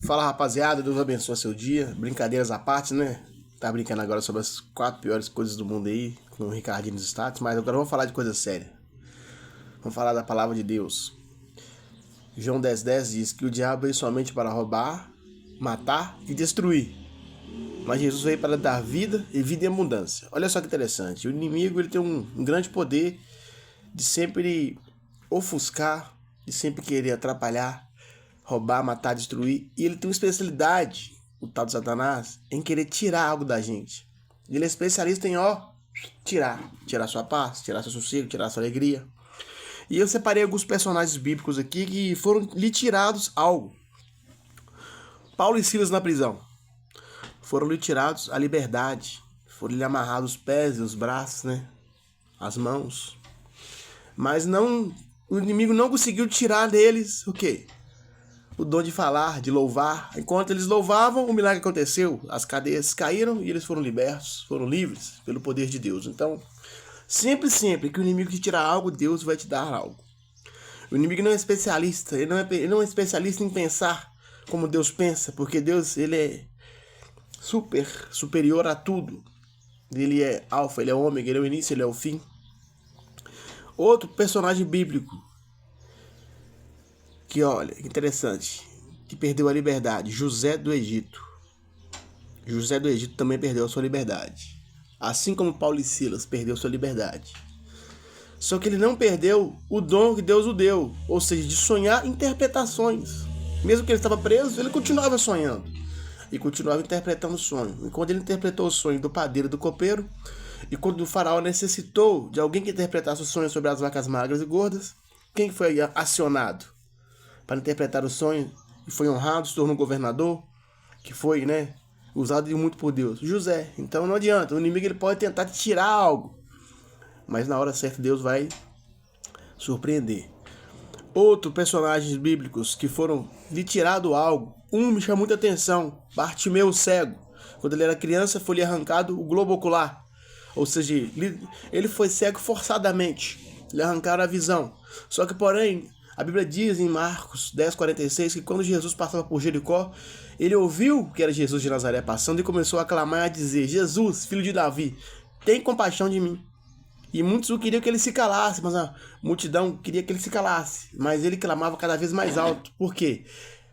Fala, rapaziada, Deus abençoe seu dia. Brincadeiras à parte, né? Tá brincando agora sobre as 4 piores coisas do mundo aí, com o Ricardinho nos status, mas agora vamos falar de coisa séria. Vamos falar da palavra de Deus. João 10,10 diz que o diabo veio somente para roubar, matar e destruir. Mas Jesus veio para dar vida e vida em abundância. Olha só que interessante. O inimigo ele tem um grande poder de sempre ofuscar, de sempre querer atrapalhar, roubar, matar, destruir. E ele tem uma especialidade, o tal de Satanás, em querer tirar algo da gente. Ele é especialista em, tirar sua paz, tirar seu sossego, tirar sua alegria. E eu separei alguns personagens bíblicos aqui que foram lhe tirados algo. Paulo e Silas na prisão. Foram lhe tirados a liberdade. Foram lhe amarrados os pés e os braços, né? As mãos. Mas o inimigo não conseguiu tirar deles o quê? O dom de falar, de louvar. Enquanto eles louvavam, o milagre aconteceu. As cadeias caíram e eles foram libertos, foram livres pelo poder de Deus. Então, sempre que o inimigo te tirar algo, Deus vai te dar algo. O inimigo não é especialista, ele não é especialista em pensar como Deus pensa, porque Deus ele é superior a tudo. Ele é alfa, ele é ômega, ele é o início, ele é o fim. Outro personagem bíblico que, olha, interessante, que perdeu a liberdade, José do Egito. José do Egito também perdeu a sua liberdade. Assim como Paulo e Silas perdeu sua liberdade. Só que ele não perdeu o dom que Deus o deu, ou seja, de sonhar interpretações. Mesmo que ele estava preso, ele continuava sonhando. E continuava interpretando o sonho. E quando ele interpretou o sonho do padeiro e do copeiro, e quando o faraó necessitou de alguém que interpretasse o sonho sobre as vacas magras e gordas, quem foi acionado para interpretar o sonho e foi honrado, se tornou governador, que foi, usado muito por Deus? José. Então não adianta, o inimigo ele pode tentar te tirar algo, mas na hora certa Deus vai surpreender. Outros personagens bíblicos que foram lhe tirado algo, me chamou muita atenção, Bartimeu cego. Quando ele era criança foi lhe arrancado o globo ocular, ou seja, ele foi cego forçadamente, lhe arrancaram a visão. Só que porém, a Bíblia diz em Marcos 10,46 que quando Jesus passava por Jericó, ele ouviu que era Jesus de Nazaré passando e começou a clamar e a dizer: Jesus, filho de Davi, tem compaixão de mim. E muitos não queriam que ele se calasse, mas a multidão queria que ele se calasse. Mas ele clamava cada vez mais alto. Por quê?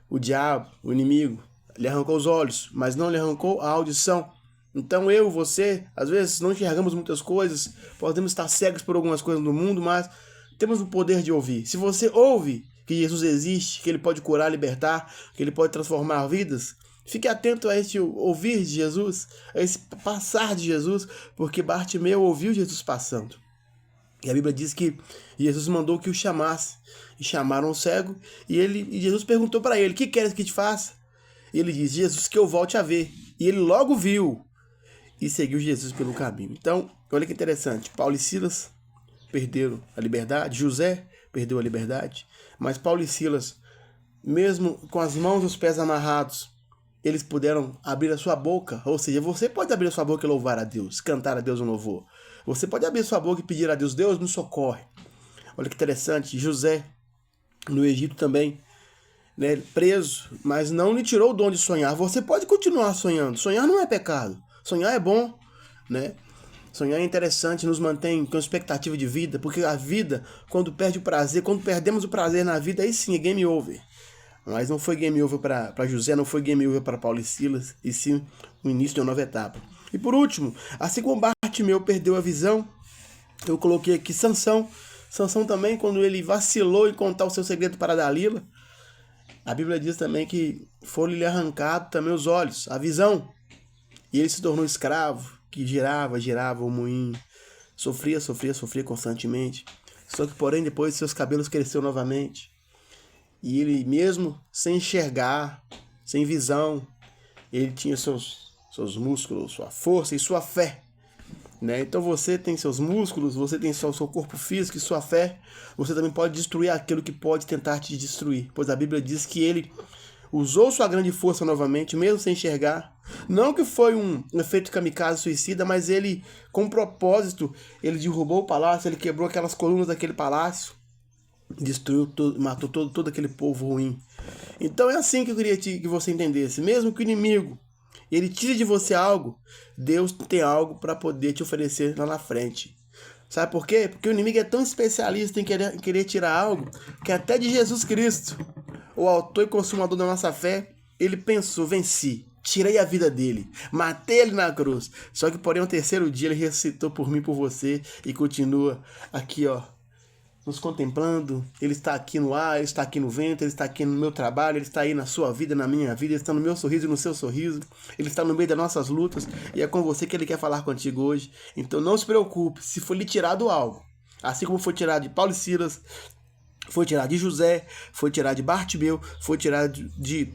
O diabo, o inimigo, lhe arrancou os olhos, mas não lhe arrancou a audição. Então você, às vezes não enxergamos muitas coisas, podemos estar cegos por algumas coisas no mundo, mas temos o poder de ouvir. Se você ouve que Jesus existe, que ele pode curar, libertar, que ele pode transformar vidas, fique atento a esse ouvir de Jesus, a esse passar de Jesus, porque Bartimeu ouviu Jesus passando. E a Bíblia diz que Jesus mandou que o chamasse. E chamaram o cego, e Jesus perguntou para ele: o que queres que te faça? E ele disse: Jesus, que eu volte a ver. E ele logo viu e seguiu Jesus pelo caminho. Então, olha que interessante, Paulo e Silas perderam a liberdade, José perdeu a liberdade, mas Paulo e Silas, mesmo com as mãos e os pés amarrados, eles puderam abrir a sua boca. Ou seja, você pode abrir a sua boca e louvar a Deus, cantar a Deus um louvor. Você pode abrir a sua boca e pedir a Deus: Deus nos socorre. Olha que interessante, José no Egito também, preso, mas não lhe tirou o dom de sonhar. Você pode continuar sonhando. Sonhar não é pecado. Sonhar é bom, Sonhar é interessante, nos mantém com expectativa de vida, porque a vida, quando perde o prazer, quando perdemos o prazer na vida, aí sim é game over. Mas não foi game over para José, não foi game over para Paulo e Silas, e sim o início de uma nova etapa. E por último, assim como Bartimeu perdeu a visão, eu coloquei aqui Sansão. Sansão também, quando ele vacilou em contar o seu segredo para Dalila, a Bíblia diz também que foram-lhe arrancados também os olhos, a visão. E ele se tornou escravo, que girava o moinho, sofria constantemente. Só que, porém, depois seus cabelos cresceram novamente. E ele, mesmo sem enxergar, sem visão, ele tinha seus músculos, sua força e sua fé. Então você tem seus músculos, você tem seu corpo físico e sua fé. Você também pode destruir aquilo que pode tentar te destruir. Pois a Bíblia diz que ele usou sua grande força novamente, mesmo sem enxergar. Não que foi um efeito kamikaze suicida, mas ele, com propósito, ele derrubou o palácio, ele quebrou aquelas colunas daquele palácio, destruiu tudo, matou todo aquele povo ruim. Então é assim que eu queria que você entendesse. Mesmo que o inimigo ele tire de você algo, Deus tem algo para poder te oferecer lá na frente. Sabe por quê? Porque o inimigo é tão especialista em querer tirar algo que até de Jesus Cristo, o autor e consumador da nossa fé, ele pensou, venci, tirei a vida dele, matei ele na cruz. Só que porém, no terceiro dia, ele ressuscitou por mim e por você e continua aqui, ó, nos contemplando. Ele está aqui no ar, ele está aqui no vento, ele está aqui no meu trabalho, ele está aí na sua vida, na minha vida, ele está no meu sorriso e no seu sorriso, ele está no meio das nossas lutas e é com você que ele quer falar contigo hoje. Então não se preocupe se for lhe tirado algo, assim como foi tirado de Paulo e Silas, foi tirado de José, foi tirado de Bartimeu, foi tirado de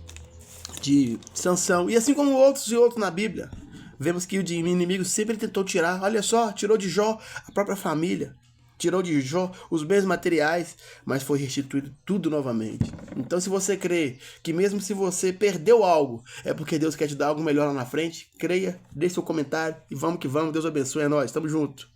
Sansão e assim como outros e outros na Bíblia. Vemos que o inimigo sempre tentou tirar, olha só, tirou de Jó a própria família. Tirou de Jó os bens materiais, mas foi restituído tudo novamente. Então, se você crê que mesmo se você perdeu algo, é porque Deus quer te dar algo melhor lá na frente, creia, deixe seu comentário e vamos que vamos. Deus abençoe, é nóis, tamo junto.